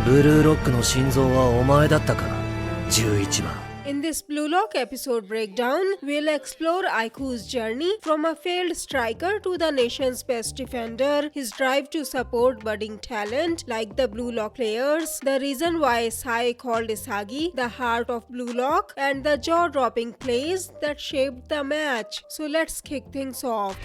ブルーロックの心臓はお前だったか、11番。In this Bluelock episode breakdown, we'll explore Aiku's journey from a failed striker to the nation's best defender, his drive to support budding talent like the Bluelock players, the reason why SAE called Isagi the heart of Bluelock, and the jaw-dropping plays that shaped the match. So let's kick things off.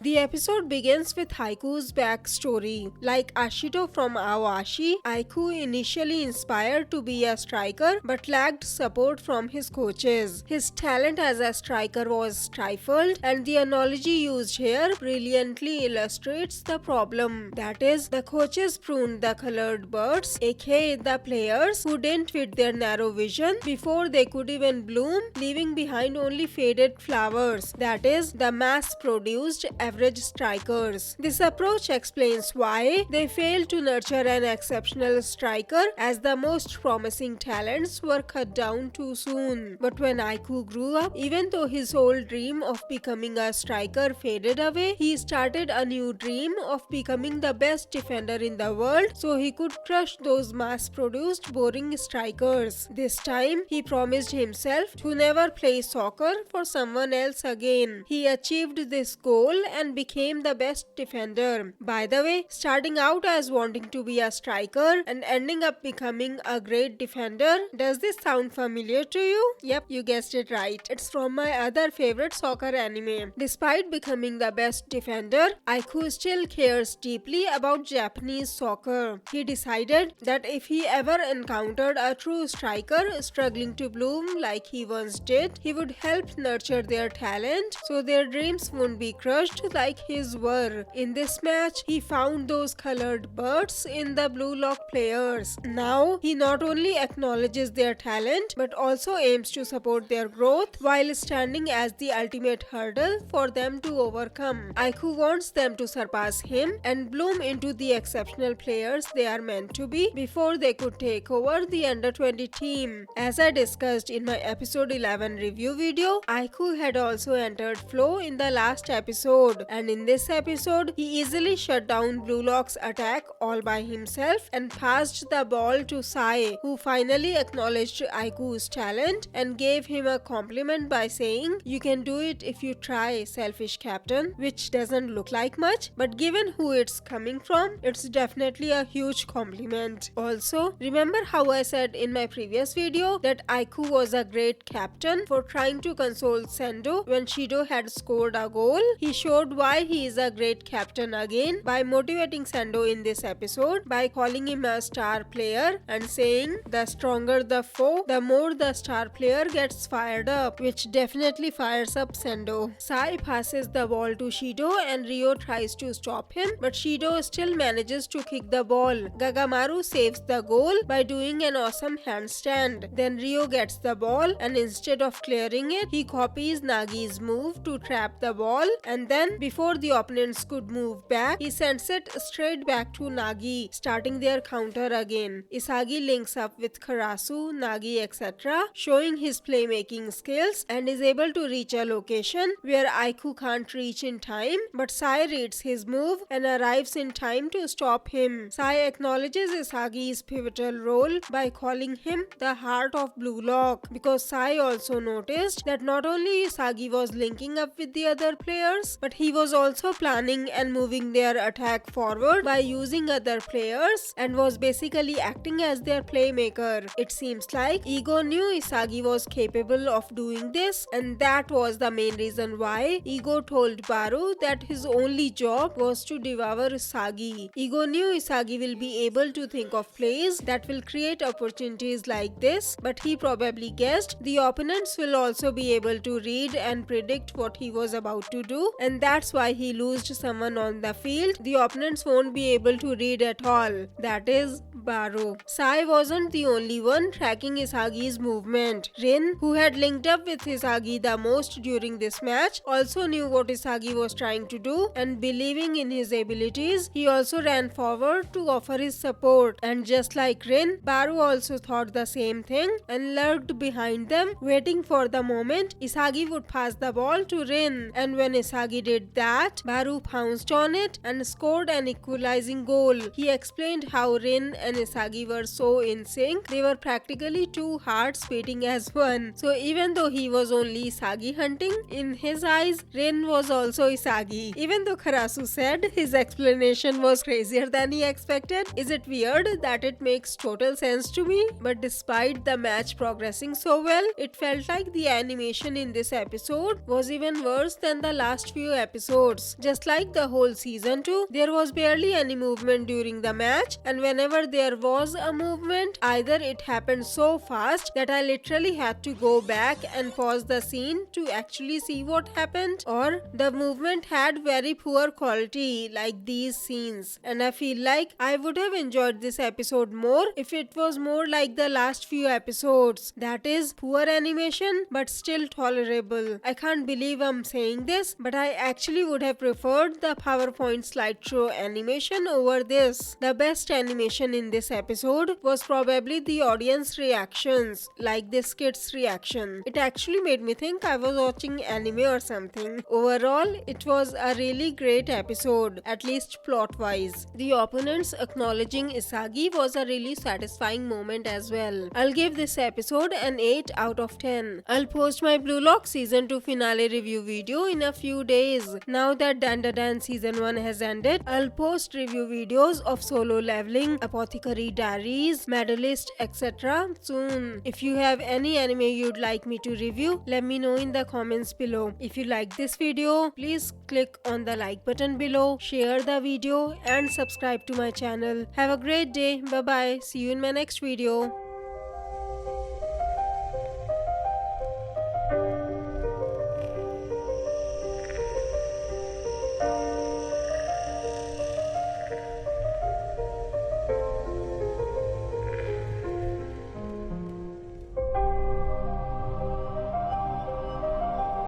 The episode begins with Aiku's backstory. Like Ashito from Awashi, Aiku initially inspired to be a striker but lacked support from his coaches. His talent as a striker was stifled, and the analogy used here brilliantly illustrates the problem. That is, the coaches pruned the colored birds, aka the players who didn't fit their narrow vision before they could even bloom, leaving behind only faded flowers. That is, the mass-produced average strikers. This approach explains why they failed to nurture an exceptional striker, as the most promising talents were cut down too soon. But when Aiku grew up, even though his old dream of becoming a striker faded away, he started a new dream of becoming the best defender in the world so he could crush those mass-produced boring strikers. This time, he promised himself to never play soccer for someone else again. He achieved this goal and became the best defender. By the way, starting out as wanting to be a striker and ending up becoming a great defender, does this sound familiar to you? Yep, you guessed it right. It's from my other favorite soccer anime. Despite becoming the best defender, Aiku still cares deeply about Japanese soccer. He decided that if he ever encountered a true striker struggling to bloom like he once did, he would help nurture their talent so their dreams wouldn't be crushed like his were. In this match, he found those colored birds in the Bluelock players. Now, he not only acknowledges their talent but also aims to support their growth while standing as the ultimate hurdle for them to overcome. Aiku wants them to surpass him and bloom into the exceptional players they are meant to be before they could take over the under-20 team. As I discussed in my episode 11 review video, Aiku had also entered flow in the last episode, and in this episode, he easily shut down Bluelock's attack all by himself and passed the ball to SAE, who finally acknowledged Aiku's talent and gave him a compliment by saying, "You can do it if you try, selfish captain," which doesn't look like much, but given who it's coming from, it's definitely a huge compliment. Also, remember how I said in my previous video that Aiku was a great captain for trying to console Sendo when Shido had scored a goal? He showed why he is a great captain again by motivating Sendo in this episode by calling him a star player and saying, "The stronger the foe, the more the star player gets fired up," which definitely fires up Sendo. SAE passes the ball to Shido and Ryo tries to stop him, but Shido still manages to kick the ball. Gagamaru saves the goal by doing an awesome handstand. Then Ryo gets the ball and instead of clearing it, he copies Nagi's move to trap the ball, and then before the opponents could move back, he sends it straight back to Nagi, starting their counter again. Isagi links up with Karasu, Nagi, etc., showing his playmaking skills and is able to reach a location where Aiku can't reach in time, but SAE reads his move and arrives in time to stop him. SAE acknowledges Isagi's pivotal role by calling him the heart of Bluelock, because SAE also noticed that not only Isagi was linking up with the other players, but he was also planning and moving their attack forward by using other players and was basically acting as their playmaker. It seems like Ego knew Isagi was capable of doing this, and that was the main reason why Ego told Baru that his only job was to devour Isagi. Ego knew Isagi will be able to think of plays that will create opportunities like this, but he probably guessed the opponents will also be able to read and predict what he was about to do, and that that's why he lost someone on the field the opponents won't be able to read at all. That is Baru. SAE wasn't the only one tracking Isagi's movement. Rin, who had linked up with Isagi the most during this match, also knew what Isagi was trying to do, and believing in his abilities, he also ran forward to offer his support. And just like Rin, Baru also thought the same thing and lurked behind them, waiting for the moment Isagi would pass the ball to Rin. And when Isagi did that, Baru pounced on it and scored an equalizing goal. He explained how Rin and Isagi were so in sync, they were practically two hearts beating as one. So even though he was only Isagi hunting, in his eyes, Rin was also Isagi. Even though Karasu said his explanation was crazier than he expected, is it weird that it makes total sense to me? But despite the match progressing so well, it felt like the animation in this episode was even worse than the last few episodes. Just like the whole season 2, there was barely any movement during the match, and whenever there was a movement, either it happened so fast that I literally had to go back and pause the scene to actually see what happened, or the movement had very poor quality like these scenes. And I feel like I would have enjoyed this episode more if it was more like the last few episodes. That is, poor animation but still tolerable. I can't believe I'm saying this, but I actually would have preferred the PowerPoint slideshow animation over this. The best animation in this episode was probably the audience reactions, like this kid's reaction. It actually made me think I was watching anime or something. Overall, it was a really great episode, at least plot-wise. The opponents acknowledging Isagi was a really satisfying moment as well. I'll give this episode an 8 out of 10. I'll post my Bluelock season 2 finale review video in a few days. Now that Dandadan season 1 has ended, I'll post review videos of Solo Leveling, Apothecary Diaries, Medalist, etc. soon. If you have any anime you'd like me to review, let me know in the comments below. If you like this video, please click on the like button below, share the video and subscribe to my channel. Have a great day. Bye bye. See you in my next video.